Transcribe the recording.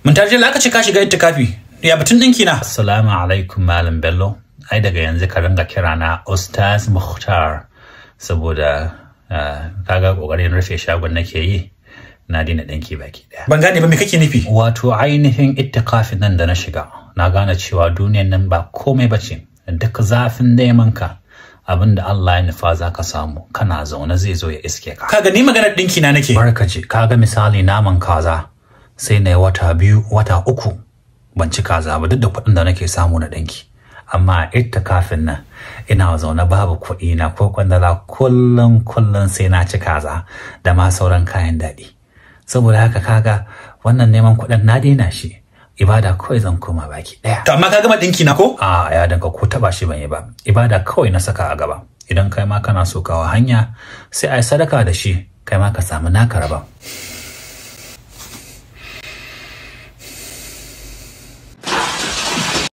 Mun tarje aka ce ka shiga ittikafi. Ya batun dinki na. Assalamu alaikum Malam Bello. Ai daga yanzu ka ringa kira na Ustaz Mukhtar saboda kaga kokarin rufe shagon nake yi na dina dinki baki daya. Ban gane ba me kake nufi? Wato ainihin ittikafin nan da na shiga na gane cewa duniyar nan ba komai bace. Duk zafin neman ka abinda Allah ya nufa zaka samu kana zaune zai zo ya iske ka. Kaga ni maganar dinki na nake. Barkace kaga misali naman kaza sai na wata 2 wata 3 ban ci kaza ba duk da kuɗin da nake samu na dinki. Amma ittikafin nan ina zaune babu kuɗi na ko kwandala kullun sai na ci kaza da ma sauran kayan daɗi. Saboda haka kaga wannan neman kuɗin na daina shi. Ibada kawai zan koma baki daya. To amma ka gama dinki na ko? Ya danka ko taba shi ban yi ba. Ibada kawai na saka a gaba. Idan kai ma kana so kawo hanya sai ai sadaka da shi kai ma ka samu naka raba.